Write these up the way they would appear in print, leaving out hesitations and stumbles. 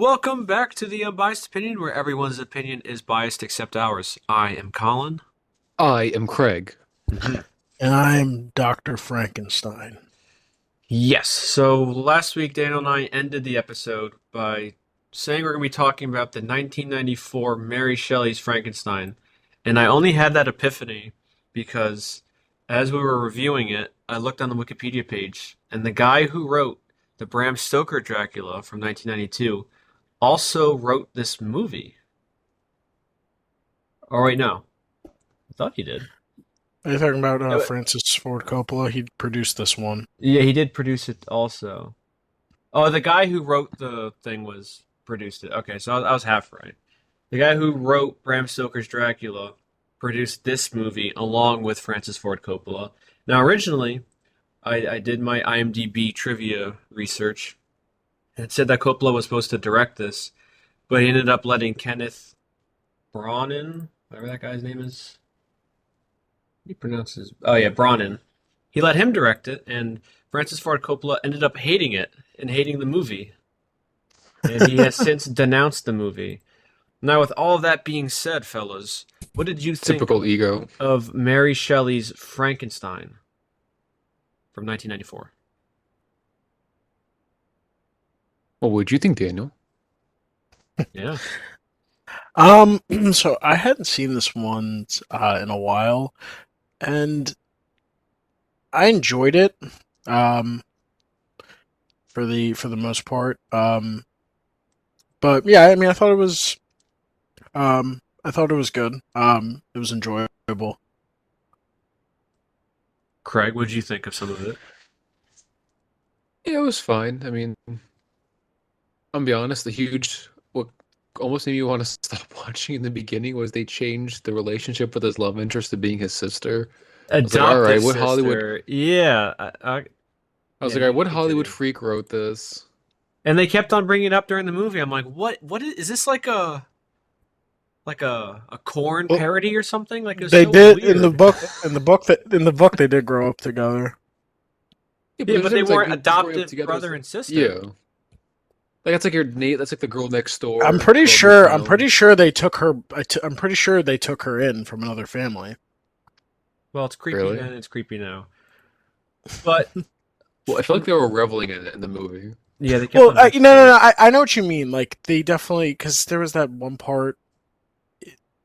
Welcome back to the Unbiased Opinion, where everyone's opinion is biased except ours. I am Colin. I am Craig. Mhm. And I'm Dr. Frankenstein. Yes, so last week Daniel and I ended the episode by saying we're going to be talking about the 1994 Mary Shelley's Frankenstein. And I only had that epiphany because as we were reviewing it, I looked on the Wikipedia page, and the guy who wrote the Bram Stoker Dracula from 1992 also wrote this movie. Oh, wait, no. I thought he did. Are you talking about Uh, Francis Ford Coppola? He produced this one. Yeah, he did produce it also. Oh, the guy who wrote the thing was produced it. Okay, so I was half right. The guy who wrote Bram Stoker's Dracula produced this movie along with Francis Ford Coppola. Now, originally, I did my IMDb trivia research, and it said that Coppola was supposed to direct this, but he ended up letting Kenneth Branagh, whatever that guy's name is. He pronounces. Oh yeah, Branagh. He let him direct it, and Francis Ford Coppola ended up hating it and hating the movie. And he has since denounced the movie. Now, with all of that being said, fellas, what did you think Typical ego. of Mary Shelley's Frankenstein from 1994? What would you think, Daniel? Yeah. So I hadn't seen this one in a while, and I enjoyed it. Um, for the most part. But yeah, I mean, I thought it was good. It was enjoyable. Craig, what did you think of some of it? Yeah, it was fine. I mean, I'll be honest, what almost made me want to stop watching in the beginning was they changed the relationship with his love interest to being his sister. I was like, all Adoptive right, what Hollywood sister. Yeah. I was Yeah, like, all right, you what can Hollywood continue. freak wrote this? And they kept on bringing it up during the movie. I'm like, what is this like a corn Well, parody or something? Like, it was they so did in the weird. book. In the book they did grow up together. Yeah, but Yeah, there's a but they difference like weren't you just growing up adoptive together as brother and sister. yeah. Like that's like your Nate, that's like the girl next I'm door, pretty girl you sure. I'm found. pretty sure they took her. I'm pretty sure they took her in from another family. Well, it's creepy Really? then, it's creepy now. But Well, I feel like from they were reveling in it in the movie. yeah, they kept Well, on no, mentioning no, no. it. I know what you mean. Like they definitely, because there was that one part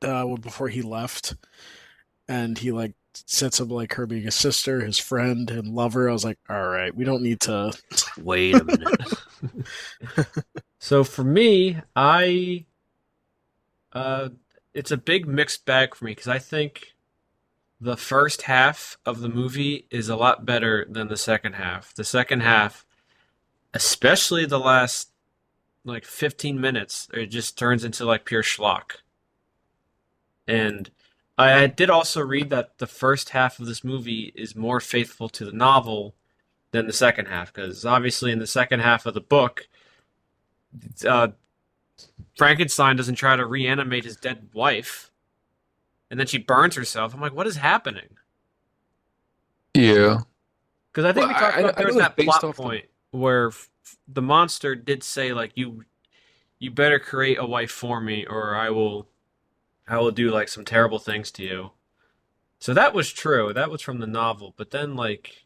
before he left, and he like sets up like her being his sister, his friend, and lover. I was like, all right, we don't need to. Wait a minute. So for me, I uh it's a big mixed bag for me because I think the first half of the movie is a lot better than the second half. The second half, especially the last like 15 minutes, it just turns into like pure schlock. And I did also read that the first half of this movie is more faithful to the novel than the second half, because obviously in the second half of the book, uh, Frankenstein doesn't try to reanimate his dead wife, and then she burns herself. I'm like, what is happening? Yeah. Because I think Well, we talked about I there was know it's that based plot off the. point where the monster did say like you better create a wife for me, or I will do like some terrible things to you. So that was true. That was from the novel. But then like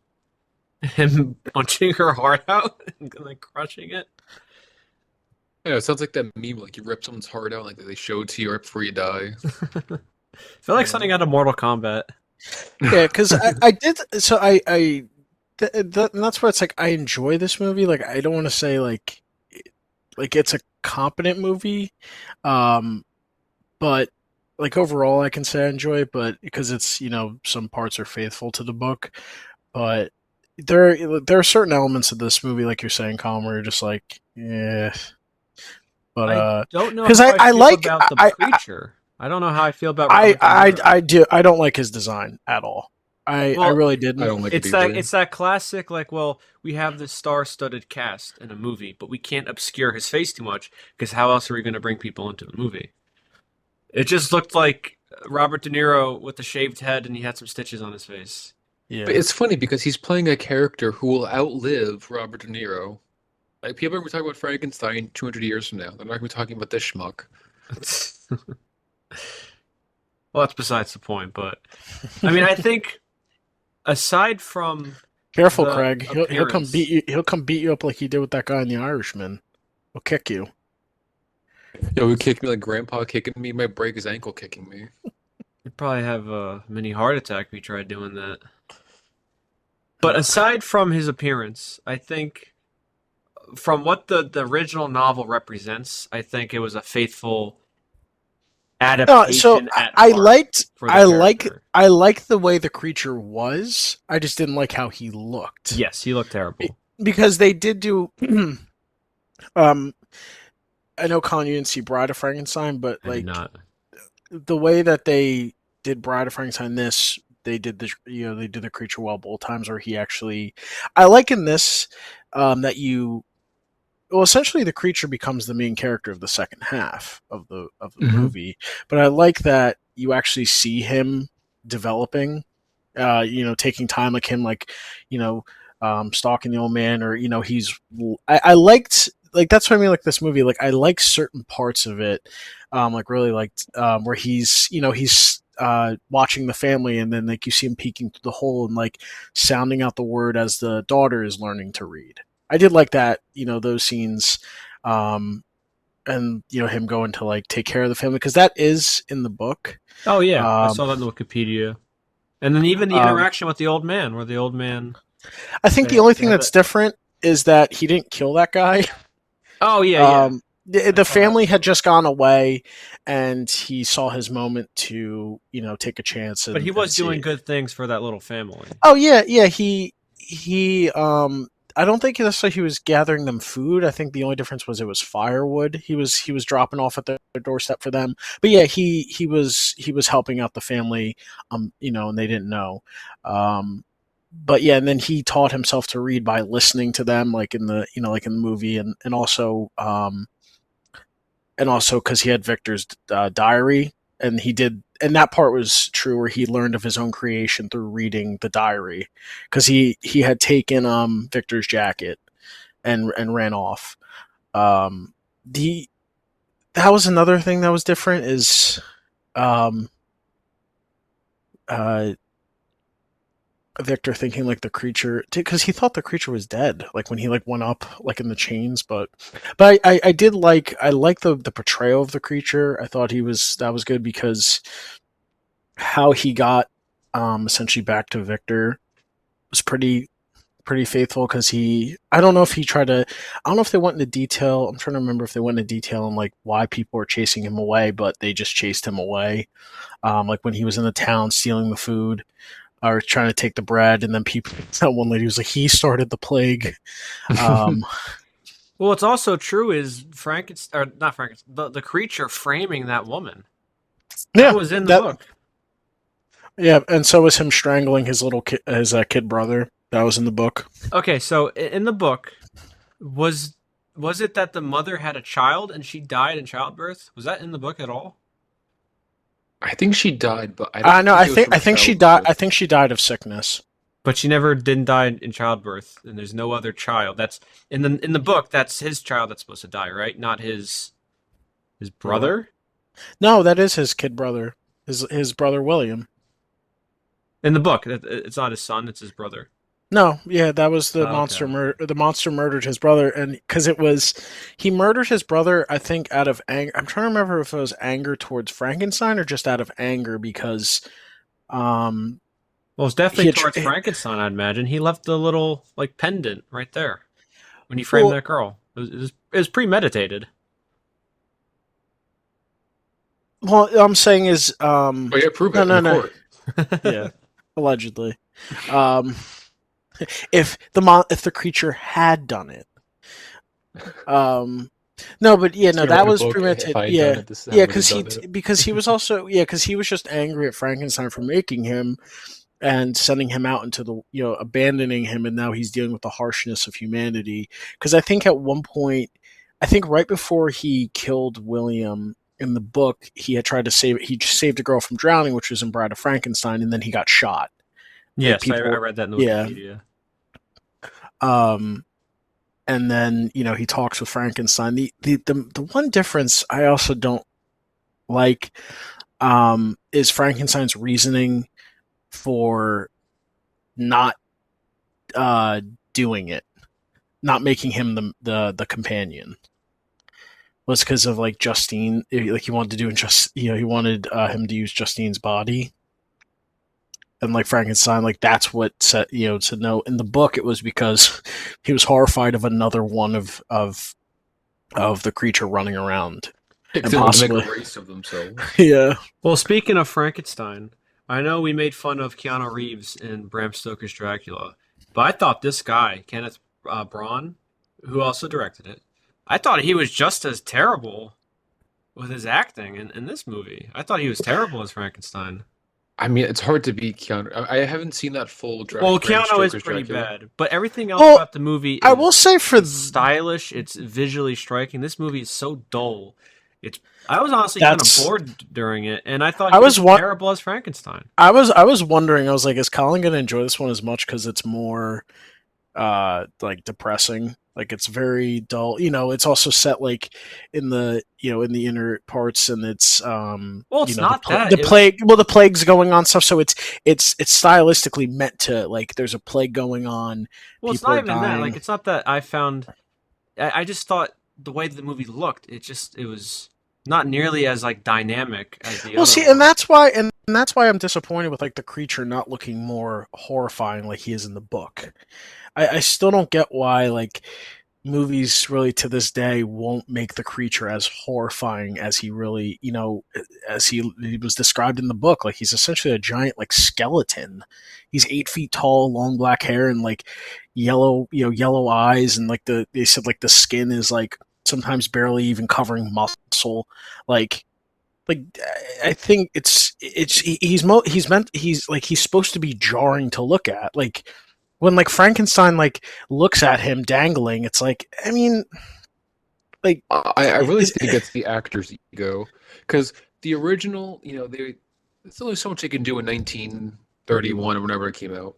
him punching her heart out and like crushing it. Yeah, it sounds like that meme, like you rip someone's heart out, like they show it to you right before you die. I feel like Yeah, something out of Mortal Kombat. yeah, because I did. So and that's why it's like I enjoy this movie. Like I don't want to say like it's a competent movie, um, but like overall I can say I enjoy it. But because it's some parts are faithful to the book, but there are certain elements of this movie, like you're saying, Colin, where you're just like, yeah. But I don't know because how I I I feel like about the preacher. I don't know how I feel about I Robert De I Niro. I do I don't like his design at all. I Well, really I didn't. don't like it it's that either. it's that classic like, well, we have this star-studded cast in a movie, but we can't obscure his face too much because how else are we going to bring people into the movie? It just looked like Robert De Niro with a shaved head and he had some stitches on his face. But Yeah. it's funny because he's playing a character who will outlive Robert De Niro. Like people are talking about Frankenstein 200 years from now. They're not going to be talking about this schmuck. Well, that's besides the point, but I mean, I think aside from Careful, the Craig. He'll come beat appearance, you. He'll come beat you up like he did with that guy in The Irishman. He'll kick you. Yo, he kicked me like grandpa kicking me, might break his ankle kicking me. you'd probably have a mini heart attack if you tried doing that. But aside from his appearance, I think from what the original novel represents, I think it was a faithful No, so adaptation at I heart liked for the character. I liked the way the creature was. I just didn't like how he looked. Yes, he looked terrible. Because they did do um I know, Colin, you didn't see Bride of Frankenstein, but I did like not. the way that they did Bride of Frankenstein, this they did the they did the creature well both times, where he actually. I like in this that you well, essentially the creature becomes the main character of the second half of the Hmm. movie, but I like that you actually see him developing, taking time, like him, like you know, stalking the old man, or he's. I liked, like, that's what I mean. Like this movie, like I like certain parts of it, like really liked where he's watching the family, and then like you see him peeking through the hole and like sounding out the word as the daughter is learning to read. I did like that, those scenes, and him going to like take care of the family, because that is in the book. Oh yeah, I Um, saw that in the Wikipedia. And then even the um, interaction with the old man, where the old man I think the they only they thing had that's that. different is that he didn't kill that guy. Oh yeah, yeah. I The saw that family had too. just gone away, and he saw his moment to take a chance But he and was see doing it. good things for that little family. Oh yeah, yeah. He I don't think necessarily he was gathering them food. I think the only difference was it was firewood. He was dropping off at their doorstep for them. But yeah, he was helping out the family. And they didn't know. But yeah, and then he taught himself to read by listening to them, like in the like in the movie, and also because he had Victor's diary, and he did, and that part was true, where he learned of his own creation through reading the diary, because he had taken Victor's jacket and ran off. The That was another thing that was different, is um uh Victor thinking like the creature, because he thought the creature was dead, like when he like went up like in the chains. But I did like the portrayal of the creature. I thought that was good, because how he got essentially back to Victor was pretty faithful, because I don't know if he tried to, I don't know if they went into detail. I'm trying to remember if they went into detail on like why people were chasing him away, but they just chased him away. Like when he was in the town stealing the food, or trying to take the bread, and then people. That one lady was like, he started the plague. Um, Well, what's also true is Frankenstein, or not Frankenstein, the creature framing that woman. That yeah, was in the that book. yeah, and so was him strangling his little kid brother. That was in the book. Okay, so in the book, was was it that the mother had a child and she died in childbirth? Was that in the book at all? I think she died, but I I don't know. think it was from I think she died. I childbirth. think she died of sickness. But she never didn't die in childbirth, and there's no other child. That's in the book. That's his child that's supposed to die, right? Not his Wait, what? brother. No, that is his kid brother. His brother William. In the book, it's not his son; it's his brother. No, yeah, that was the Oh, okay, monster. okay. The monster murdered his brother, and because he murdered his brother, I think out of anger. I'm trying to remember if it was anger towards Frankenstein or just out of anger, because um Well, it's he definitely had towards Frankenstein. I'd imagine he left the little like pendant right there when he framed well, that girl. It was premeditated. I'm saying is Oh yeah, prove no, it in no, the no, court. yeah, allegedly. Um, if the creature had done it, um, no, but yeah, He's no, gonna that write a was book. If premeditated. I had done Yeah, it, this is how I yeah, would have done it. because he was also, yeah, because he was just angry at Frankenstein for making him and sending him out into the, abandoning him, and now he's dealing with the harshness of humanity. Because I think at one point, I think right before he killed William in the book, he had tried to save it. He saved a girl from drowning, which was in Bride of Frankenstein, and then he got shot. Like Yes, I people, read that in the yeah. Wikipedia. Um, and then he talks with Frankenstein. The one difference I also don't like is Frankenstein's reasoning for not doing it, not making him the companion. Was because of like Justine, like he wanted to do he wanted him to use Justine's body, and like Frankenstein, like that's what said to know. In the book, it was because he was horrified of another one of the creature running around. And possibly make a race of themselves. Yeah. Well, speaking of Frankenstein, I know we made fun of Keanu Reeves in Bram Stoker's Dracula, but I thought this guy, Kenneth Branagh, who also directed it, I thought he was just as terrible with his acting in this movie. I thought he was terrible as Frankenstein. I mean, it's hard to beat Keanu. I haven't seen that full Dracula. Well, Keanu is pretty bad, but everything else about the movie is, I will say, it's stylish, it's visually striking. This movie is so dull. I was honestly kind of bored during it, and I thought he was terrible as Frankenstein. I was wondering, I was like, is Colin going to enjoy this one as much because it's more like depressing? Like it's very dull. It's also set like in the in the inner parts, and it's well, it's not the plague. Well, the plague's going on stuff, so it's stylistically meant to like there's a plague going on. Well, it's not even that. Like it's not that I found. I just thought the way the movie looked, it was not nearly as like dynamic as the other. Well, see, and that's why I'm disappointed with like the creature not looking more horrifying like he is in the book. I still don't get why like movies really to this day won't make the creature as horrifying as he really as he was described in the book. Like he's essentially a giant like skeleton. He's 8 feet tall, long black hair, and like yellow eyes, and like they said like the skin is like sometimes barely even covering muscle. Like I think he's supposed to be jarring to look at. Like when like Frankenstein like looks at him dangling, it's like, I mean, like I really think it's the actor's ego, because the original, there's only so much they can do in 1931 or whenever it came out.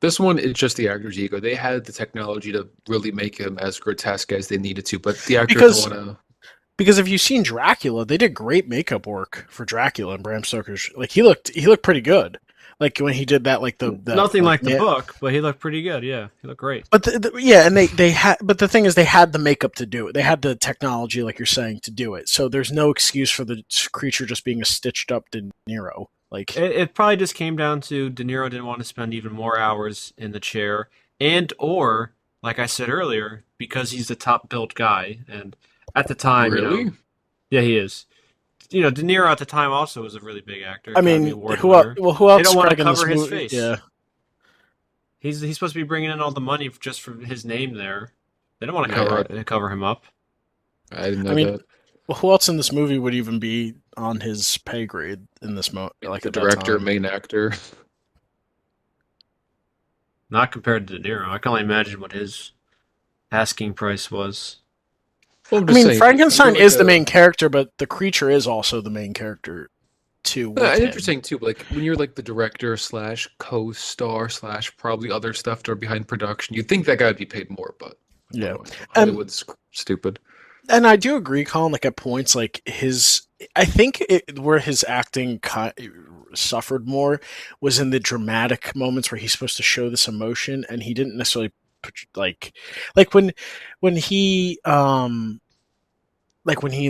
This one is just the actor's ego. They had the technology to really make him as grotesque as they needed to, but the actors don't want to. Because if you've seen Dracula, they did great makeup work for Dracula and Bram Stoker's. Like he looked pretty good. Like when he did that, like the nothing like the book, but he looked pretty good. Yeah, he looked great. But and they had. But the thing is, they had the makeup to do it. They had the technology, like you're saying, to do it. So there's no excuse for the creature just being a stitched up De Niro. Like it probably just came down to De Niro didn't want to spend even more hours in the chair, or like I said earlier, because he's the top built guy, and at the time, really, yeah, he is. De Niro at the time also was a really big actor. I mean, who else? They don't want to cover his face. Yeah, he's supposed to be bringing in all the money just for his name there. They don't want to cover him up. I didn't know that. Well, who else in this movie would even be on his pay grade in this like the director, main actor? Not compared to De Niro. I can only imagine what his asking price was. Well, I mean, Frankenstein is the main character, but the creature is also the main character too. Interesting too. Like when you're like the director / co-star / probably other stuff that are behind production, you'd think that guy would be paid more, but yeah, Hollywood's stupid. And I do agree, Colin. Like at points, like I think where his acting suffered more was in the dramatic moments where he's supposed to show this emotion, and he didn't necessarily like when he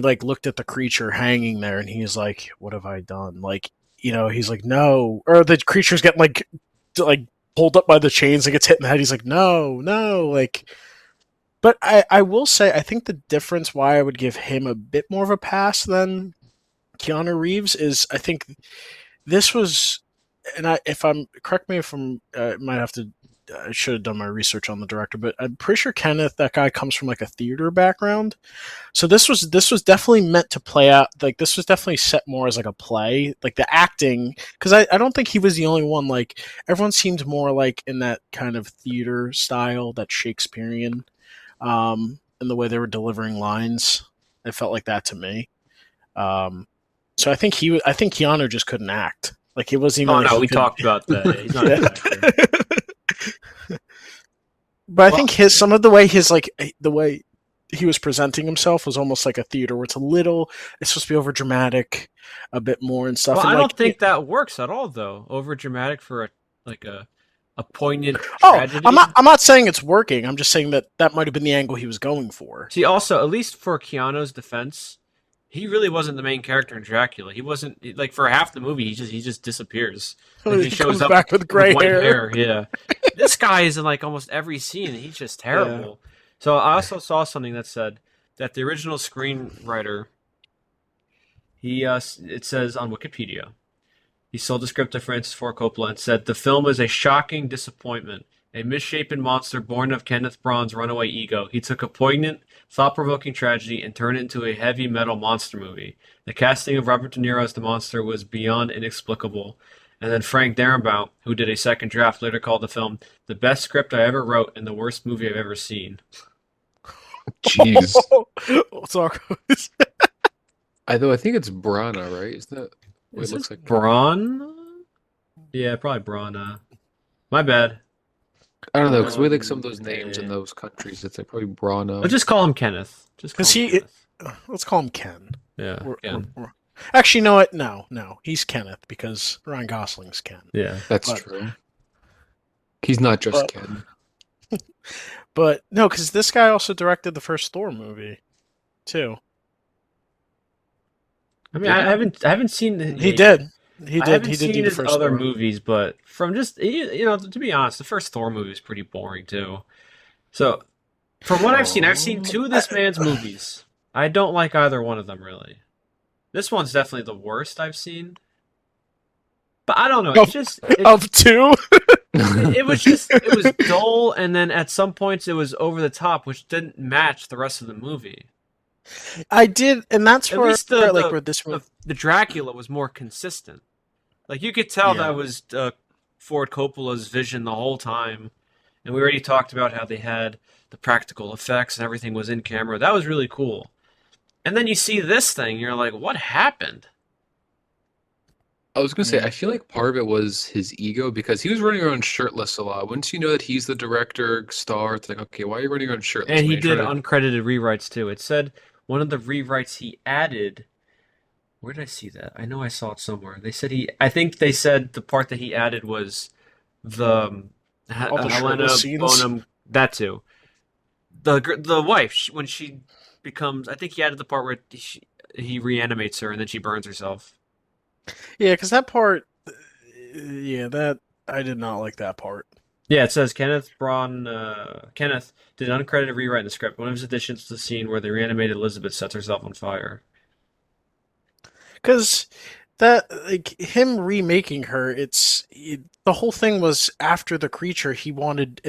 looked at the creature hanging there, and he's like, "What have I done?" Like he's like, "No," or the creature's getting like pulled up by the chains and gets hit in the head. He's like, "No," like. But I will say, I think the difference why I would give him a bit more of a pass than Keanu Reeves is I think this was, and correct me if I'm, I should have done my research on the director, but I'm pretty sure Kenneth, that guy comes from like a theater background. So this was definitely meant to play out, like this was definitely set more as like a play, like the acting, because I don't think he was the only one, like everyone seemed more like in that kind of theater style, that Shakespearean. In the way they were delivering lines, it felt like that to me. So I think Keanu just couldn't act. Like it wasn't even. Oh no, we talked about that. He's not an actor. But I think some of the way the way he was presenting himself was almost like a theater where it's supposed to be over dramatic a bit more and stuff. Well, And I like, don't think that works at all, though. Over dramatic for a poignant oh, tragedy. I'm not saying it's working. I'm just saying that might have been the angle he was going for. See, also, at least for Keanu's defense, he really wasn't the main character in Dracula. He wasn't like for half the movie. He just disappears. Like, He comes back with gray white hair. Yeah, this guy is in like almost every scene, and he's just terrible. Yeah. So I also saw something that said that the original screenwriter, it says on Wikipedia, he sold the script to Francis Ford Coppola and said the film is a shocking disappointment. A misshapen monster born of Kenneth Branagh's runaway ego. He took a poignant, thought-provoking tragedy and turned it into a heavy metal monster movie. The casting of Robert De Niro as the monster was beyond inexplicable. And then Frank Darabont, who did a second draft, later called the film the best script I ever wrote and the worst movie I've ever seen. Jeez. I think it's Branagh, right? Isn't that what it looks like? Branagh? Yeah, probably Branagh. My bad. I don't know, because we like some of those names in those countries. It's like probably Branagh. Let's just call him Kenneth. Let's call him Ken. Yeah. Ken. Actually, you know what? No. He's Kenneth because Ryan Gosling's Ken. Yeah. That's true. He's not just Ken. But no, because this guy also directed the first Thor movie, too. I mean, I haven't seen. He did. I haven't seen his other movies, but from just to be honest, the first Thor movie is pretty boring too. So, from what I've seen two of this man's movies. I don't like either one of them really. This one's definitely the worst I've seen. But I don't know. Of two. It was dull, and then at some points it was over the top, which didn't match the rest of the movie. I did, and that's where the Dracula was more consistent. Like you could tell that was Ford Coppola's vision the whole time, and we already talked about how they had the practical effects and everything was in camera. That was really cool. And then you see this thing, you're like, what happened? I was going to say, I feel like part of it was his ego because he was running around shirtless a lot. Once you know that he's the director, star, it's like, okay, why are you running around shirtless? And he did uncredited rewrites too. It said one of the rewrites he added. Where did I see that? I know I saw it somewhere. I think they said the part that he added was the Helena Bonham. That too. The wife when she becomes. I think he added the part where he reanimates her and then she burns herself. Yeah, because that part. Yeah, that I did not like that part. Yeah, it says Kenneth did an uncredited rewrite in the script. One of his additions to the scene where the reanimated Elizabeth sets herself on fire. Because him remaking her, the whole thing was after the creature. He wanted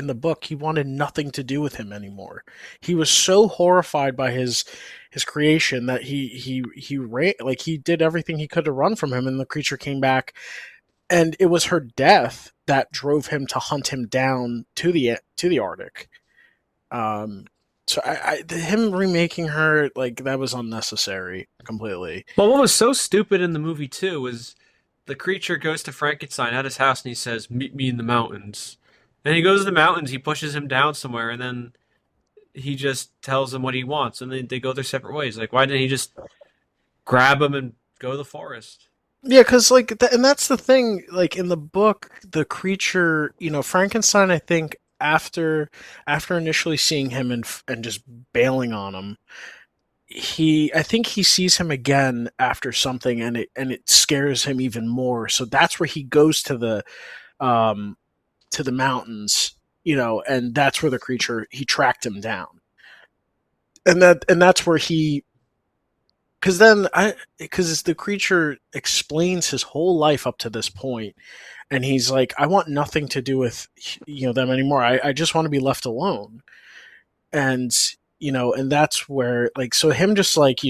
nothing to do with him anymore. He was so horrified by his creation that he ran, like he did everything he could to run from him, and the creature came back. And it was her death that drove him to hunt him down to the Arctic. So him remaking her, like, that was unnecessary completely. Well, what was so stupid in the movie too was the creature goes to Frankenstein at his house and he says, "Meet me in the mountains." And he goes to the mountains, he pushes him down somewhere, and then he just tells him what he wants, and they go their separate ways. Like, why didn't he just grab him and go to the forest? Yeah, because and that's the thing. Like in the book, the creature, Frankenstein, I think after initially seeing him and just bailing on him, I think he sees him again after something, and it scares him even more. So that's where he goes to the mountains, and that's where the creature, he tracked him down, and that's where he. Because the creature explains his whole life up to this point, and he's like, I want nothing to do with them anymore. I just want to be left alone, and and that's where so him just like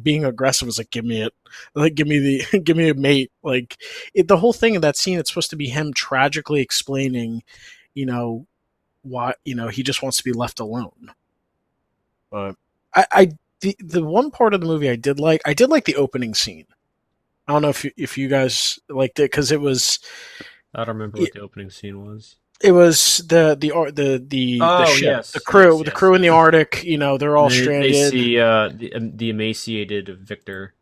being aggressive is like, give me it, like give me a mate, like the whole thing of that scene. It's supposed to be him tragically explaining, why he just wants to be left alone, but The one part of the movie I did like the opening scene. I don't know if you guys liked it because it was. I don't remember what the opening scene was. It was the Oh ship, yes, yes, the yes, crew in the yes. Arctic. They're And all they stranded. see the emaciated Victor.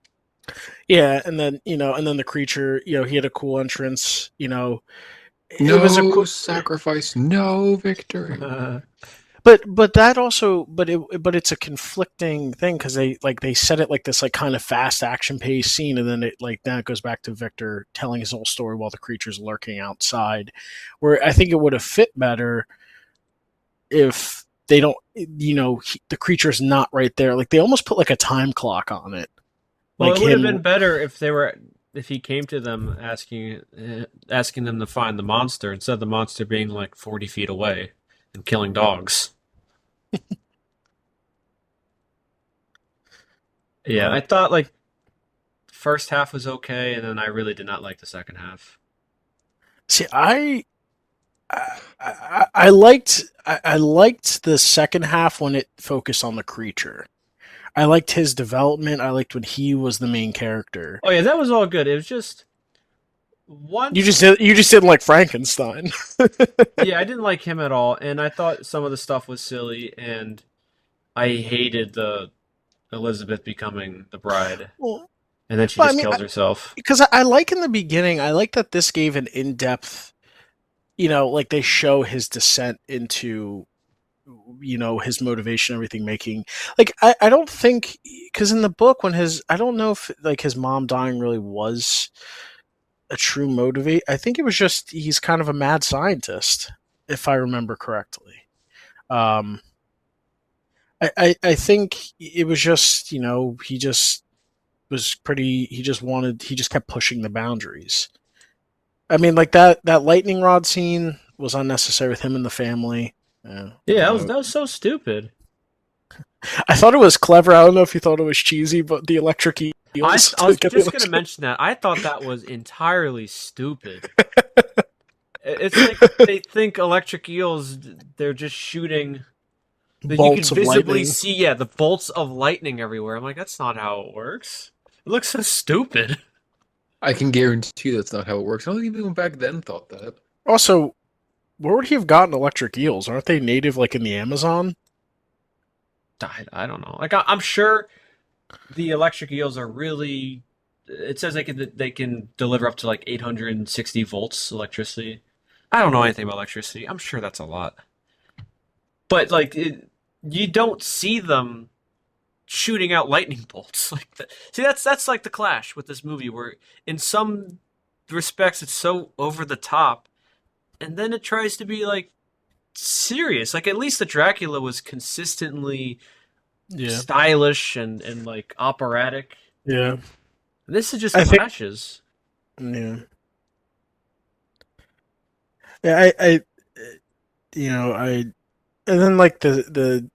Yeah, and then the creature. He had a cool entrance. It was a No cool. sacrifice, no victory. But that also but it's a conflicting thing because they set it like this like kind of fast action paced scene, and then it goes back to Victor telling his whole story while the creature's lurking outside, where I think it would have fit better if they don't the creature's not right there. Like they almost put like a time clock on it, Well, like it would have him. been better if he came to them asking them to find the monster instead of the monster being like 40 feet away and killing dogs. Yeah, I But thought like the first half was okay, and then I really did not like the second half. see, I liked I liked the second half when it focused on the creature. I liked his development. I liked when he was the main character. Oh yeah, that was all good. It was just once, You just didn't like Frankenstein. yeah, I didn't like him at all, and I thought some of the stuff was silly, and I hated the Elizabeth becoming the bride, Well, and then she I just mean, kills herself. because I like in the beginning, I like that this gave an in depth. Like they show his descent into his motivation, everything making like I don't think because in the book when his I don't know if like his mom dying really was a true motivate. I think it was just he's kind of a mad scientist, if I remember correctly. Um, I think it was just he just was pretty. He just kept pushing the boundaries. I mean, like that lightning rod scene was unnecessary with him and the family. Yeah, You know, that was so stupid. I thought it was clever. I don't know if you thought it was cheesy, but the electric eels I to was get the just gonna electric. mention that. I thought that was entirely stupid. It's like they think electric eels, they're just shooting. That you can Bolts of visibly lightning. see, yeah, the bolts of lightning everywhere. I'm like, that's not how it works. It looks so stupid. I can guarantee that's not how it works. I don't think even back then thought that. Also, where would he have gotten electric eels? Aren't they native like in the Amazon? I don't know. Like I'm sure the electric eels are really. It says they can deliver up to like 860 volts electricity. I don't know anything about electricity. I'm sure that's a lot, but like you don't see them shooting out lightning bolts. See, that's like the clash with this movie, where in some respects it's so over the top, and then it tries to be like serious. Like at least the Dracula was consistently Yeah, stylish and like operatic. yeah. This is just I think. clashes. Yeah, yeah. I and then like the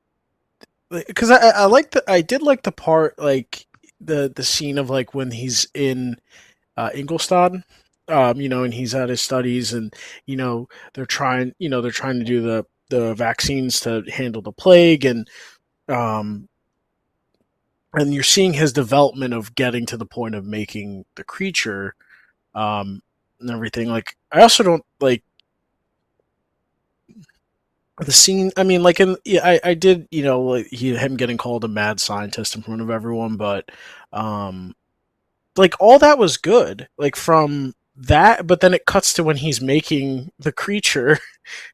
because I like I did like the part like the scene of like when he's in Ingolstadt, and he's at his studies, and they're trying to do the vaccines to handle the plague, um, and you're seeing his development of getting to the point of making the creature, and everything. Like, I also don't like the scene. I mean, like yeah, I did, like him getting called a mad scientist in front of everyone, but um, like all that was good, like from that, but then it cuts to when he's making the creature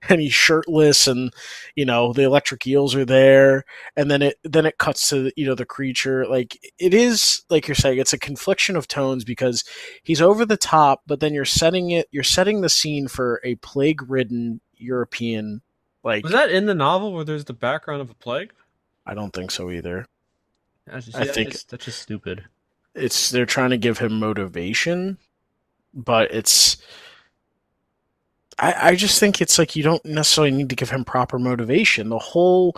and he's shirtless, and the electric eels are there, and then it cuts to the creature. Like it is like you're saying, it's a confliction of tones because he's over the top, but then you're setting the scene for a plague-ridden European. Was Like, that in the novel where there's the background of a plague? I don't think so either. See, I think that's just stupid. they're trying to give him motivation, but I just think it's like you don't necessarily need to give him proper motivation. The whole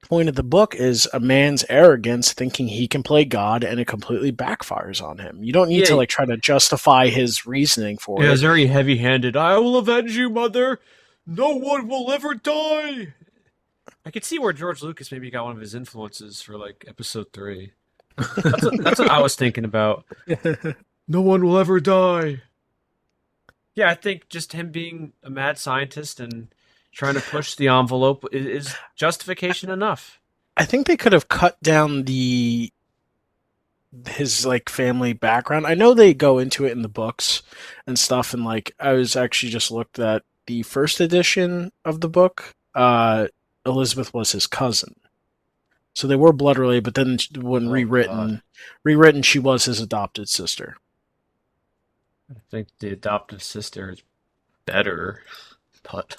point of the book is a man's arrogance thinking he can play God, and it completely backfires on him. You don't need to Yeah, like try to justify his reasoning for yeah, it's it. very heavy-handed. I will avenge you, mother. No one will ever die. I could see where George Lucas maybe got one of his influences for like episode 3. That's what I was thinking about. No one will ever die. Yeah, I think just him being a mad scientist and trying to push the envelope is justification enough. I think they could have cut down the his like family background. I know they go into it in the books and stuff, and like I was actually just looked at the first edition of the book. Elizabeth was his cousin, so they were blood related. But then when Oh God. rewritten, she was his adopted sister. I think the adopted sister is better, but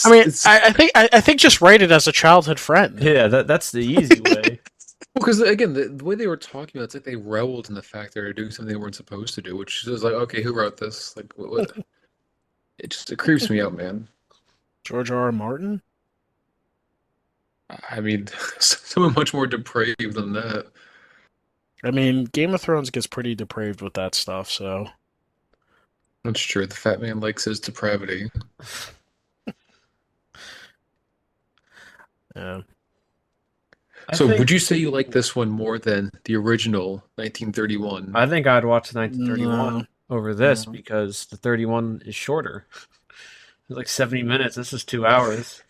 I mean, I think just write it as a childhood friend. yeah, that's the easy way. Because again, the way they were talking about it's like they reveled in the fact that they're doing something they weren't supposed to do, which is like, okay, who wrote this? Like, what? It creeps me out, man. George R. R. Martin. I mean, someone much more depraved than that. I mean, Game of Thrones gets pretty depraved with that stuff. So That's true. The fat man likes his depravity. yeah. So, think would you say you like this one more than the original 1931? I think I'd watch the No, 1931 over this no. because the 31 is shorter. It's like 70 minutes. This is 2 hours.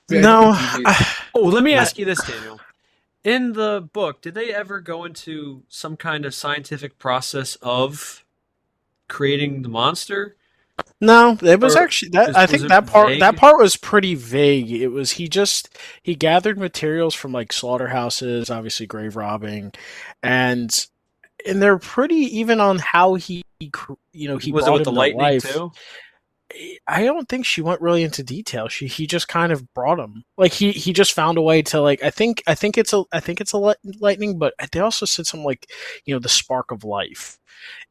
Yeah, I No, think the TV Oh, let me ask you this, Daniel. In the book, did they ever go into some kind of scientific process of creating the monster? no. It was Or actually that. I was think it that vague? part was pretty vague. It was he gathered materials from like slaughterhouses, obviously grave robbing, and they're pretty even on how he Was it brought with the him to lightning life. too? I don't think she went really into detail. He just kind of brought him. Like he just found a way to like I think it's a lightning, but they also said something like the spark of life.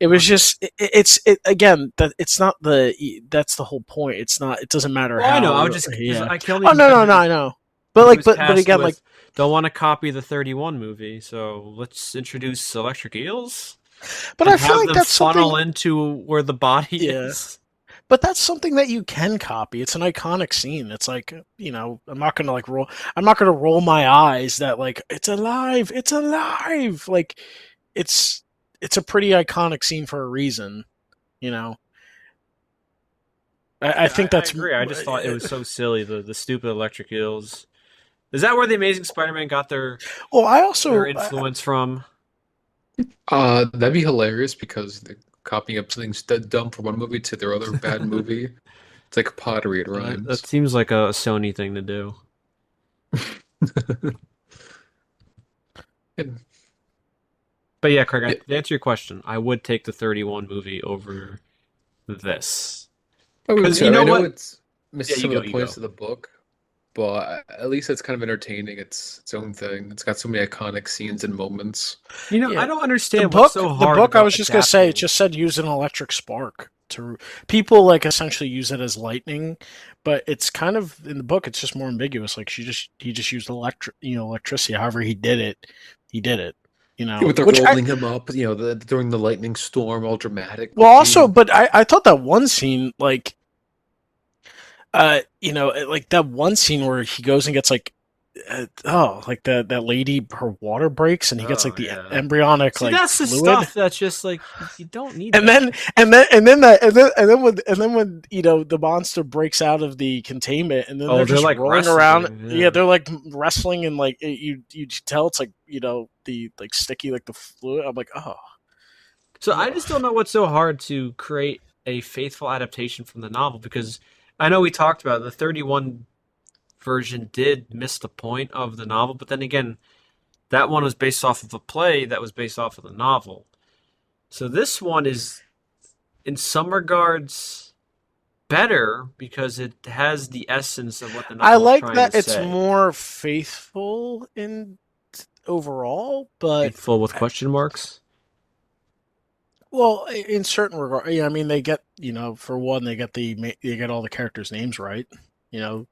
It was Okay. just it again that it's not that's the whole point. It's not it doesn't matter Well, I know. I how was just because yeah. I can only Oh no imagine I know. But he like was but tasked again like with don't want to copy the 31 movie, so let's introduce electric eels but and I feel have like them that's something funnel into where the body yeah. is. But that's something that you can copy. It's an iconic scene. It's like, I'm not gonna roll my eyes that like it's alive, it's alive. Like it's it's a pretty iconic scene for a reason, you know. I Yeah, think I that's agree. I just thought it was so silly, the stupid electric eels. Is that where the Amazing Spider-Man got well, I their also influence from? that'd be hilarious because they're copying up something dumb from one movie to their other bad movie. It's like pottery, it That rhymes. seems like a Sony thing to do. And, But yeah, Craig, yeah, to answer your question, I would take the 31 movie over this. I would Because you too. I know know what? it's Yeah, misses you some of go, the you points go. of the book, but at least it's kind of entertaining. It's its own thing. It's got so many iconic scenes and moments. You know, yeah. I don't understand what's so The hard book I about was just gonna say it adapting. just said use an electric spark to people like essentially use it as lightning, but it's kind of in the book it's just more ambiguous. Like he just used electricity. However he did it. With the Which I rolling him up, during the lightning storm, all dramatic. well Like also, you, but I thought that one scene like like that one scene where he goes and gets like like that lady her water breaks and he gets like Oh the yeah. embryonic See, like that's the fluid. stuff that's just like you don't need And that. then when the monster breaks out of the containment and then Oh, they're they're just like rolling around. wrestling. Yeah, Yeah. they're like wrestling and like you tell it's like the like sticky like the fluid. I'm like So I ugh. just don't know what's so hard to create a faithful adaptation from the novel because I know we talked about it, the 31 version did miss the point of the novel, but then again, that one was based off of a play that was based off of the novel. So this one is, in some regards, better because it has the essence of what the I novel is like trying to that it's say. more faithful in overall, but Faithful with question marks. well, in certain regard, yeah. I mean, they get for one, they get all the characters' names right. You know,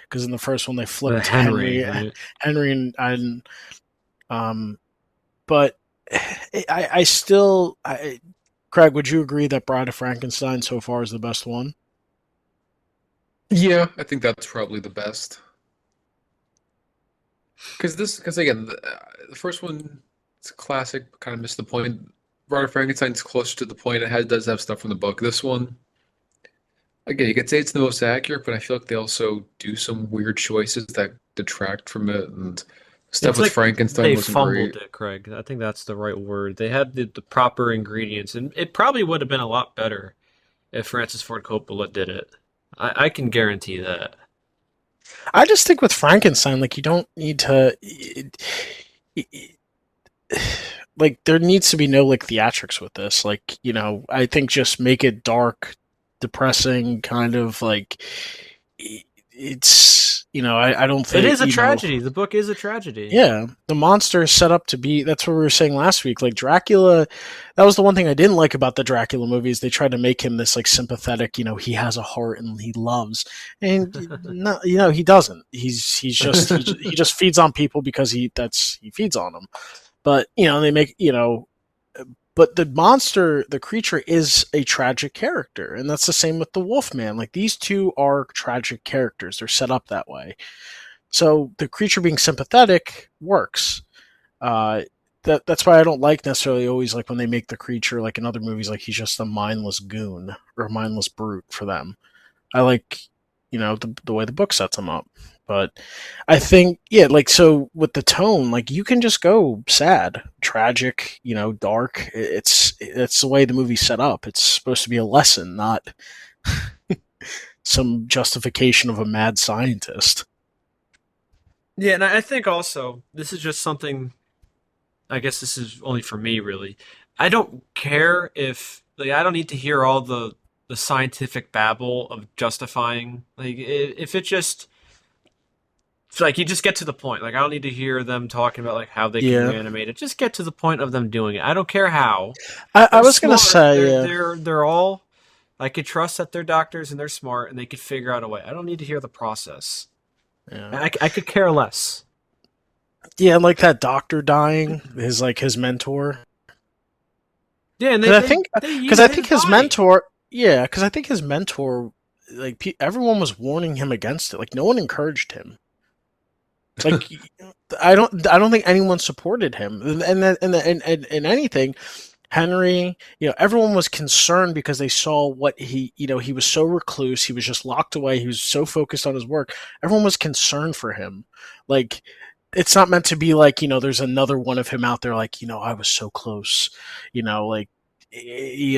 because in the first one they The flipped Henry, right? Henry and um, but I still Craig, would you agree that Bride of Frankenstein so far is the best one? yeah, I think that's probably the best. Because again, the first one, it's a classic, kind of missed the point. Bride of Frankenstein's closer to the point. Does have stuff from the book. This one, again, you could say it's the most accurate, but I feel like they also do some weird choices that detract from it. And stuff It's with like Frankenstein they wasn't fumbled great. it, Craig. I think that's the right word. They had the proper ingredients, and it probably would have been a lot better if Francis Ford Coppola did it. I can guarantee that. I just think with Frankenstein, like you don't need to. Like there needs to be no like theatrics with this. Like I think just make it dark, depressing, kind of like it's. I don't It think is a tragedy. The book is a tragedy. Yeah, the monster is set up to be. That's what we were saying last week. Like Dracula, that was the one thing I didn't like about the Dracula movies. They tried to make him this like sympathetic. He has a heart and he loves, and no, he doesn't. He's just he just feeds on people because he feeds on them. But they make but the monster, the creature, is a tragic character, and that's the same with the Wolfman. Like these two are tragic characters. They're set up that way. So the creature being sympathetic works. That's why I don't like necessarily always like when they make the creature like in other movies like he's just a mindless goon or a mindless brute for them. I like the way the book sets him up. But I think like so with the tone, like you can just go sad, tragic, dark. It's the way the movie's set up. It's supposed to be a lesson, not some justification of a mad scientist. Yeah, and I think also this is just something. I guess this is only for me, really. I don't care if like I don't need to hear all the scientific babble of justifying. Like if it just it's like you just get to the point. Like I don't need to hear them talking about like how they can Yeah, reanimate it. Just get to the point of them doing it. I don't care how. I They're was gonna smart. say They're yeah. they're they're all. I could trust that they're doctors and they're smart and they could figure out a way. I don't need to hear the process. Yeah. I could care less. Yeah, like that doctor dying, his mentor. Yeah, and Because I think they because use I his think his body. mentor. Yeah, because I think his mentor, like everyone was warning him against it. Like no one encouraged him. Like I don't think anyone supported him. And anything, Henry, everyone was concerned because they saw what he was so recluse. He was just locked away. He was so focused on his work. Everyone was concerned for him. Like it's not meant to be like there's another one of him out there like I was so close, like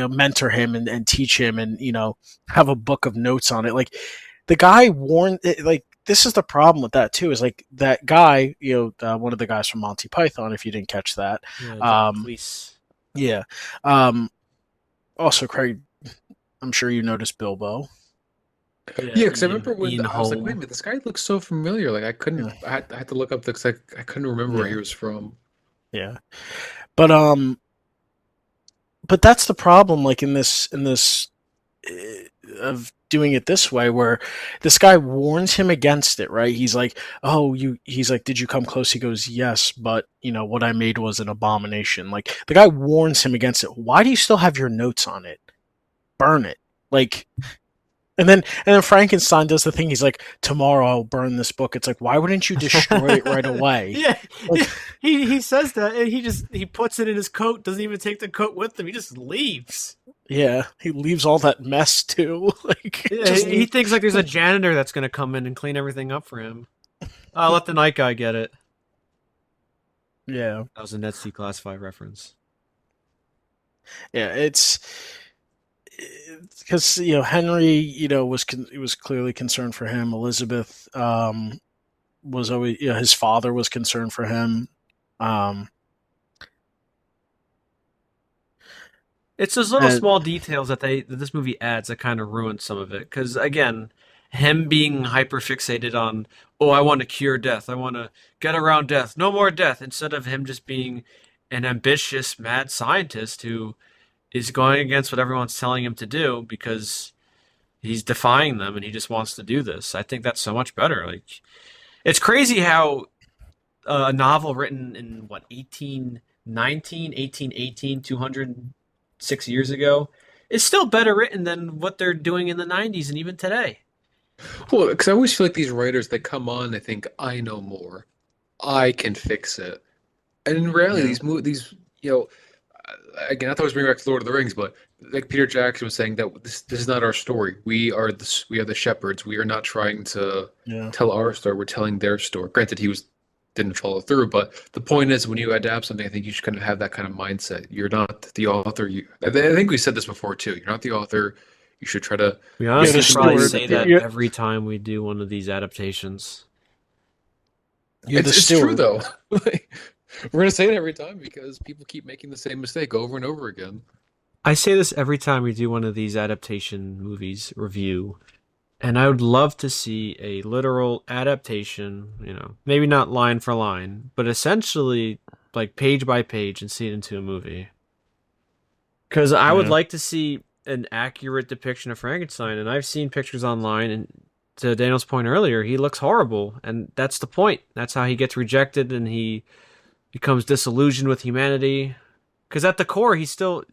mentor him and teach him and have a book of notes on it. Like the guy warned like this is the problem with that too is like that guy one of the guys from Monty Python if you didn't catch that. Yeah, John um Cleese. yeah. um Also, Craig, I'm sure you noticed Bilbo. Yeah, Yeah, because I remember when Ian I was like, wait a Holm. minute, this guy looks so familiar. Like I couldn't, Yeah, I had to look up because I couldn't remember where he yeah, was from. yeah. But that's the problem like in this of doing it this way where this guy warns him against it, right? He's like, he's like, did you come close? He goes, yes, but what I made was an abomination. Like the guy warns him against it. Why do you still have your notes on it? Burn it. Like and then Frankenstein does the thing. He's like, tomorrow I'll burn this book. It's like, why wouldn't you destroy it right away? Yeah, Like, he says that, and he puts it in his coat. Doesn't even take the coat with him. He just leaves. yeah, he leaves all that mess too. Like, Yeah, just he thinks like there's a janitor that's gonna come in and clean everything up for him. I'll let the night guy get it. yeah, That was a Net C Classified reference. yeah. It's because Henry, was clearly concerned for him. Elizabeth was always, his father was concerned for him. Um, It's those little and small details that this movie adds that kind of ruins some of it. Because again, him being hyper fixated on, oh, I want to cure death, I want to get around death, no more death, instead of him just being an ambitious mad scientist who is going against what everyone's telling him to do because he's defying them and he just wants to do this. I think that's so much better. Like it's crazy how a novel written in what 1819, 1818, 206 years ago is still better written than what they're doing in the 90s and even today. Well, because I always feel like these writers that come on, they think I know more, I can fix it, and in reality, yeah, these, you know, again, I thought I was bringing back to Lord of the Rings, but like Peter Jackson was saying that this is not our story. We are the shepherds. We are not trying to Yeah. tell our story. We're telling their story. Granted, he was didn't follow through, but the point is, when you adapt something, I think you should kind of have that kind of mindset. You're not the author. I think we said this before too. You're not the author. You should try to We You're honestly the make something probably new steward. that say people. that You're, every time we do one of these adaptations. you're the It's true steward. though. Like, we're gonna say it every time because people keep making the same mistake over and over again. I say this every time we do one of these adaptation movies review, and I would love to see a literal adaptation, maybe not line for line, but essentially like page by page and see it into a movie. Because I would Yeah. like to see an accurate depiction of Frankenstein, and I've seen pictures online, and to Daniel's point earlier, he looks horrible, and that's the point. That's how he gets rejected, and he becomes disillusioned with humanity. Because at the core, he's still,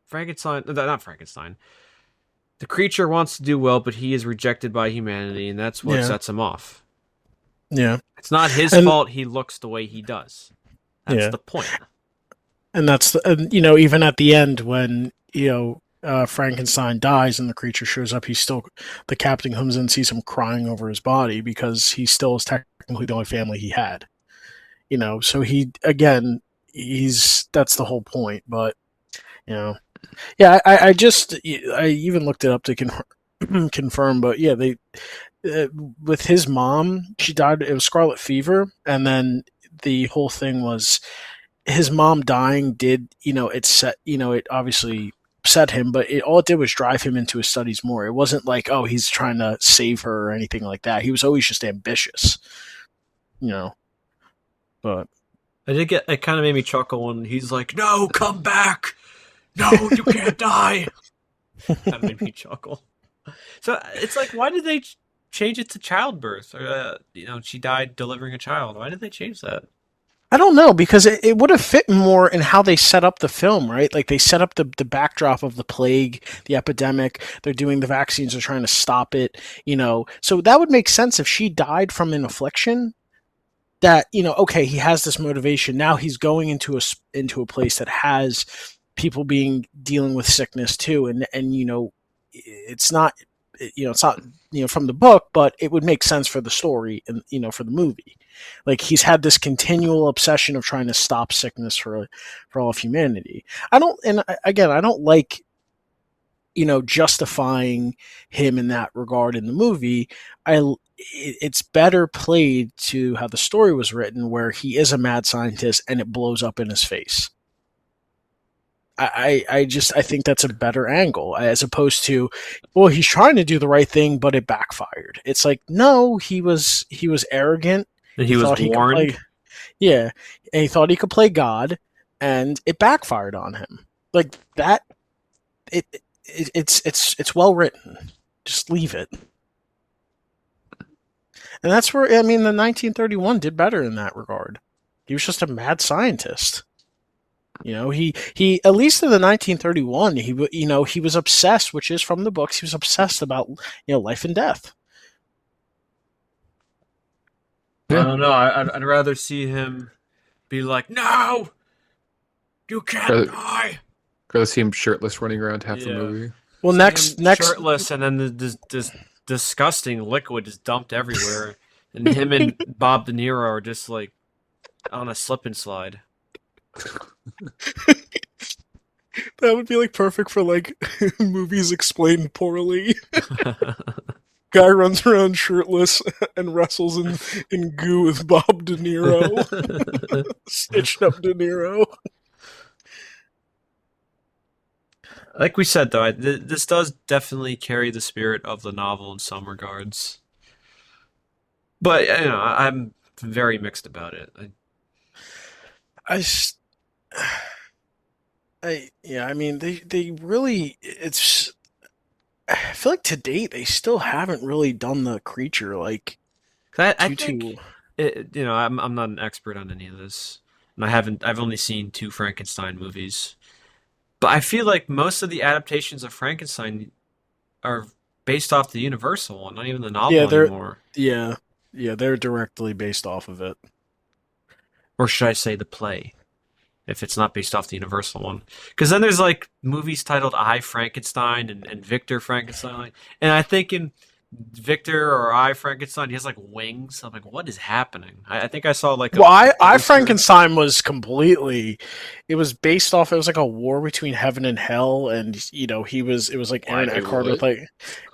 Frankenstein, not Frankenstein. The creature wants to do well, but he is rejected by humanity, and that's what Yeah. sets him off. Yeah. It's not his And fault he looks the way he does. That's yeah. the point. And and, even at the end when, Frankenstein dies and the creature shows up, the captain comes in and sees him crying over his body because he still is technically the only family he had. So again, that's the whole point. But, you know, yeah, I even looked it up to confirm, but yeah, uh, with his mom, she died. It was scarlet fever, and then the whole thing was his mom dying. It obviously upset him, but all it did was drive him into his studies more. It wasn't like, oh, he's trying to save her or anything like that. He was always just ambitious, you know. But It kind of made me chuckle when he's like, "No, come back! No, you can't die!" That made me chuckle. So it's like, why did they change it to childbirth? She died delivering a child. Why did they change that? I don't know because it would have fit more in how they set up the film, right? Like they set up the backdrop of the plague, the epidemic. They're doing the vaccines, they're trying to stop it, So that would make sense if she died from an affliction. That okay, he has this motivation. Now he's going into a place that has people dealing with sickness too, and it's not from the book, but it would make sense for the story and for the movie. Like he's had this continual obsession of trying to stop sickness for all of humanity. I don't like justifying him in that regard in the movie. It's better played to how the story was written, where he is a mad scientist and it blows up in his face. I think that's a better angle as opposed to, well, he's trying to do the right thing, but it backfired. It's like, no, he was arrogant. And He he was thought he could play, warned. yeah, and he thought he could play God, and it backfired on him. Like that, it's well written. Just leave it. And that's where the 1931 did better in that regard. He was just a mad scientist. He at least in the 1931 he was obsessed, which is from the books. He was obsessed about life and death. I don't know. I'd rather see him be like, "No, you can't Rather, die." rather see him shirtless running around half the Yeah. movie. Well, See next him next shirtless, and then this disgusting liquid is dumped everywhere, and him and Bob De Niro are just like on a slip and slide. that would be like perfect for like movies explained poorly. Guy runs around shirtless and wrestles in goo with Bob De Niro, stitched up De Niro. Like we said, though, this does definitely carry the spirit of the novel in some regards. But I'm very mixed about it. I, s- yeah, they really, I feel like to date they still haven't really done the creature like 'Cause I too. think I'm not an expert on any of this, and I've only seen two Frankenstein movies, but I feel like most of the adaptations of Frankenstein are based off the Universal one, not even the Yeah, novel anymore. yeah, they're directly based off of it. Or should I say the play? if it's not based off the Universal one. Because then there's like movies titled I Frankenstein and Victor Frankenstein, and I think in Victor or I Frankenstein he has like wings. I'm like, what is happening? I think I saw like Well, a I poster. Frankenstein was completely. It was based off. It was like a war between heaven and hell, and he was. It was like Aaron Wait, Eckhart with what? like.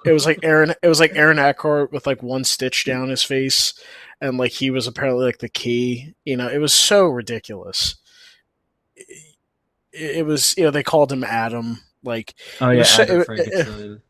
It was like Aaron. It was like Aaron Eckhart with like one stitch down his face, and like he was apparently like the key. It was so ridiculous. It was. They called him Adam. Like Oh it yeah, was. So, Adam Frankenstein.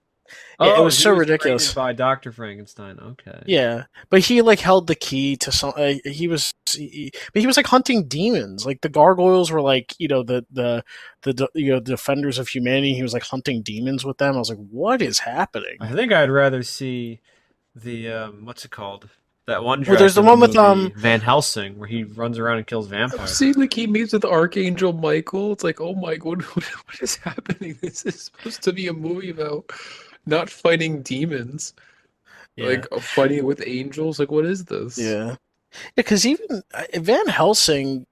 it Oh, was he so was created ridiculous. by Dr. Frankenstein. Okay. Yeah, but he like held the key to some. But he was like hunting demons. Like the gargoyles were like the defenders of humanity. He was like hunting demons with them. I was like, what is happening? I think I'd rather see the what's it called? That one Well, there's the Dracula one with movie, Van Helsing, where he runs around and kills I've vampires. seen like he meets with Archangel Michael. It's like, oh my god, what is happening? This is supposed to be a movie about not fighting demons, Yeah, fighting with angels. Like, what is this? yeah, because even Van Helsing,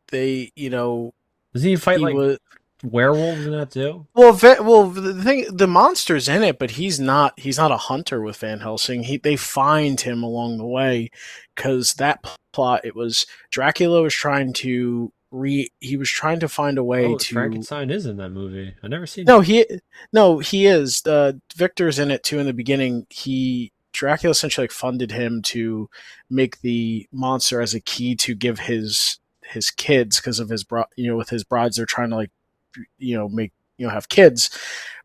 Does he fight he like was. werewolves in that too? Well, the monster's in it, but he's not. He's not a hunter with Van Helsing. They find him along the way because that plot. It was Dracula was trying to He was trying to find a way Oh, to. Frankenstein is in that movie. I never seen No, it. he is. Victor's in it too. In the beginning, Dracula essentially like funded him to make the monster as a key to give his kids because of with his brides they're trying to like make have kids,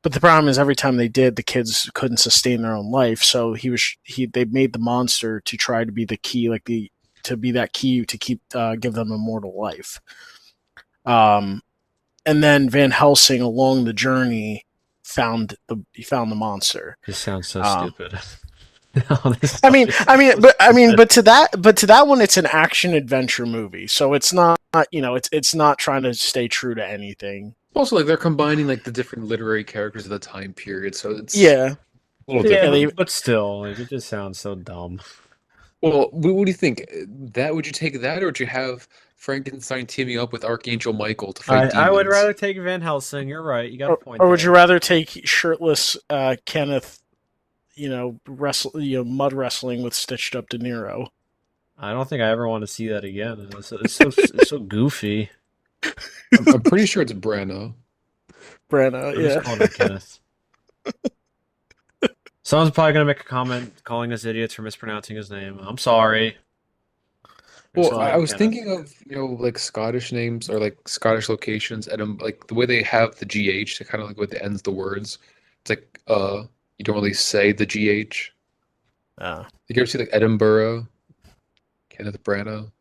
but the problem is every time they did the kids couldn't sustain their own life, so they made the monster to try to be the key to be that key to keep give them immortal life. And then Van Helsing along the journey found the monster. This sounds so um, stupid. No, this I mean, sounds I mean, so but I mean, stupid. but to that one, it's an action adventure movie, so it's not, it's not trying to stay true to anything. Also, like they're combining like the different literary characters of the time period, so it's Yeah, a little Yeah, yeah, different. they, but still, like, it just sounds so dumb. Well, what do you think? That would you take that, or would you have Frankenstein teaming up with Archangel Michael to fight I would demons? rather take Van Helsing. You're right. You got a point or would you there. rather take shirtless Kenneth, mud wrestling with stitched up De Niro? I don't think I ever want to see that again. It's so goofy. I'm pretty sure it's Branagh. Branagh, I'm just yeah. calling him Kenneth. Someone's probably gonna make a comment calling us idiots for mispronouncing his name. I'm sorry. We're just Well, calling I him was Kenneth. thinking of, like Scottish names or like Scottish locations, and like the way they have the GH to kind of like what ends the words. It's like you don't really say the GH. Uh, You ever see like Edinburgh, Kenneth Branagh?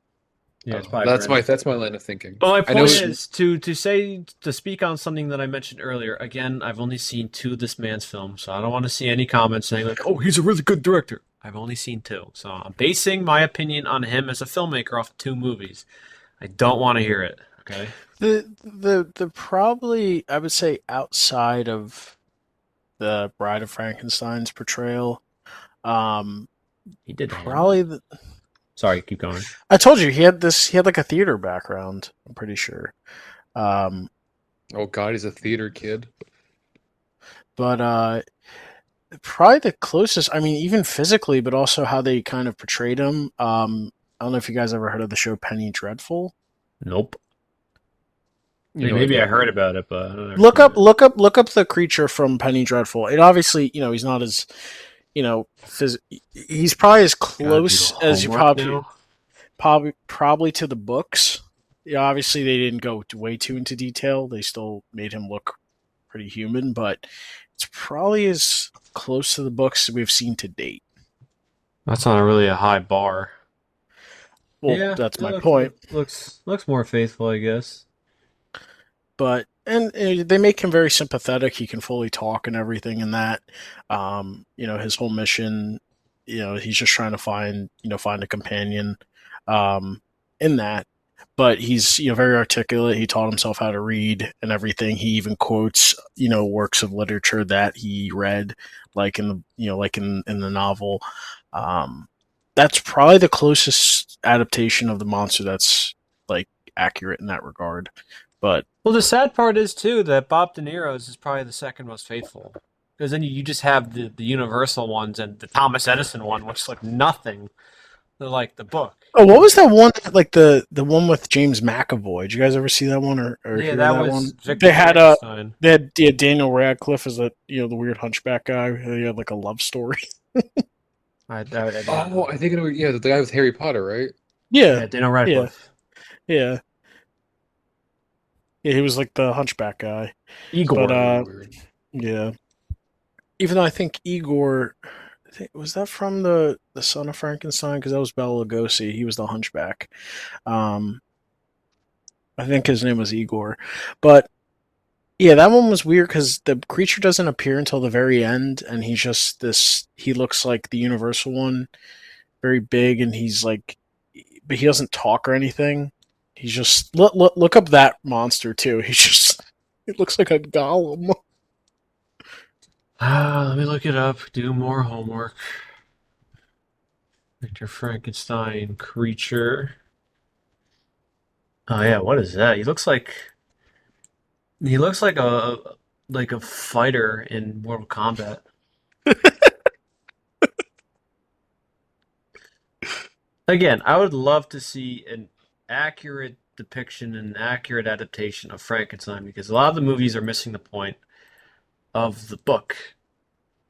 Yeah, it's Oh, probably that's my Brandon. that's my line of thinking. But my I know point it, is to speak on something that I mentioned earlier. Again, I've only seen two of this man's films, so I don't want to see any comments saying like, "Oh, he's a really good director." I've only seen two, so I'm basing my opinion on him as a filmmaker off two movies. I don't want to hear it. Okay, the probably I would say outside of the Bride of Frankenstein's portrayal, um, he did Hamlet. probably Sorry, keep going. I told you he had like a theater background. I'm pretty sure. Um, oh God, he's a theater kid. but probably the closest. I mean, even physically, but also how they kind of portrayed him. I don't know if you guys ever heard of the show Penny Dreadful. Nope. I You mean, know, like maybe I heard about it, but I don't ever Look seen up, it. look up the creature from Penny Dreadful. It obviously, he's not as, he's probably as Gotta do the close as you homework now. probably to the books. Yeah, obviously they didn't go way too into detail. They still made him look pretty human, but it's probably as close to the books we've seen to date. That's not really a high bar. Well, Yeah, that's it my point. looks more faithful, I guess. But they make him very sympathetic. He can fully talk and everything in that. His whole mission, he's just trying to find a companion in that. But he's very articulate. He taught himself how to read and everything. He even quotes works of literature that he read, like in in the novel. That's probably the closest adaptation of the monster that's like accurate in that regard. But Well, the sad part is too that Bob De Niro's is probably the second most faithful, because then you just have the Universal ones and the Thomas Edison one, which is like nothing. They're like the book. oh, what was that one? Like the one with James McAvoy. Did you guys ever see that one or Yeah, hear that that was one? Victor Frankenstein. They had yeah, Daniel Radcliffe as the weird hunchback guy. He had like a love story. I did not Oh, know I that. think I know. Yeah, the guy with Harry Potter, right? Yeah, Yeah, Daniel yeah, Radcliffe. yeah, yeah. He was like the hunchback guy. But Igor. Really weird. yeah. Even though I think Igor, was that from the Son of Frankenstein? Because that was Bela Lugosi. He was the hunchback. Um, I think his name was Igor. But yeah, that one was weird because the creature doesn't appear until the very end, and he's just this. He looks like the Universal one, very big, and he's like, but he doesn't talk or anything. He's just look up that monster too. He's just it looks like a golem. Let me look it up. Do more homework. Victor Frankenstein creature. Oh yeah, what is that? He looks like a fighter in Mortal Kombat. Again, I would love to see an accurate depiction and accurate adaptation of Frankenstein because a lot of the movies are missing the point of the book.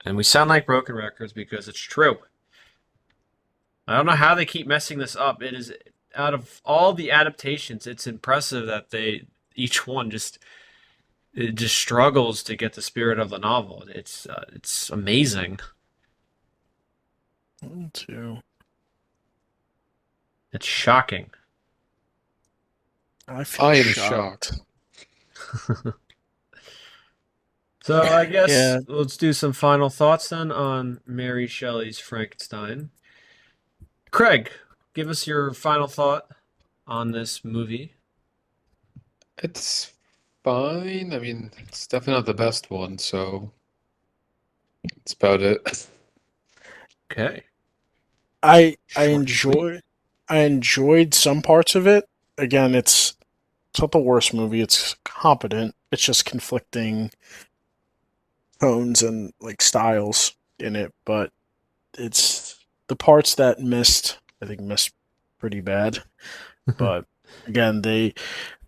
And we sound like broken records because it's true. I don't know how they keep messing this up. It is out of all the adaptations, it's impressive that they each one it just struggles to get the spirit of the novel. It's amazing. 1, 2. It's shocking. I feel I am shocked. shocked. So I guess Yeah, let's do some final thoughts then on Mary Shelley's Frankenstein. Craig, give us your final thought on this movie. It's fine. I mean, it's definitely not the best one, so it's about it. Okay. I I Short and sweet. enjoy I enjoyed some parts of it. Again, it's not the worst movie. It's competent. It's just conflicting tones and like styles in it, but it's the parts that missed. I think missed pretty bad. But again, they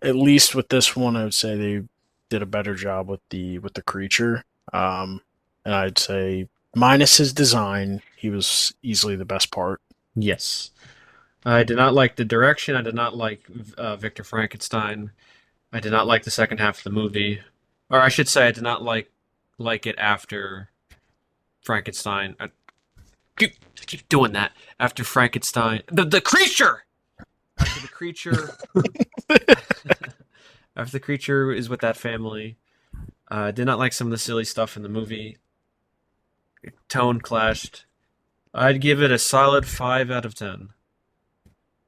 at least with this one, I would say they did a better job with the creature. And I'd say minus his design, he was easily the best part. Yes. I did not like the direction. I did not like Victor Frankenstein. I did not like the second half of the movie, or I should say, I did not like it after Frankenstein. I keep doing that after Frankenstein. The creature after the creature after the creature is with that family. I did not like some of the silly stuff in the movie. Tone clashed. I'd give it a solid 5 out of 10.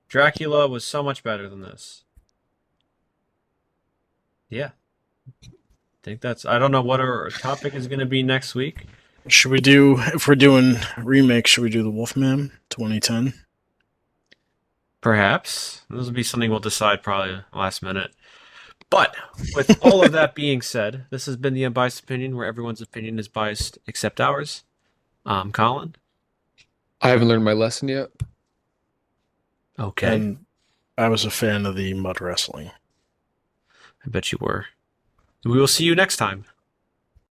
Dracula was so much better than this. Yeah, I think that's. I don't know what our topic is going to be next week. Should we do if we're doing remakes? Should we do the Wolfman 2010? Perhaps this will be something we'll decide probably last minute. But with all of that being said, this has been the Unbiased Opinion, where everyone's opinion is biased except ours. Colin. I haven't learned my lesson yet. Okay, And I was a fan of the mud wrestling. I bet you were. We will see you next time.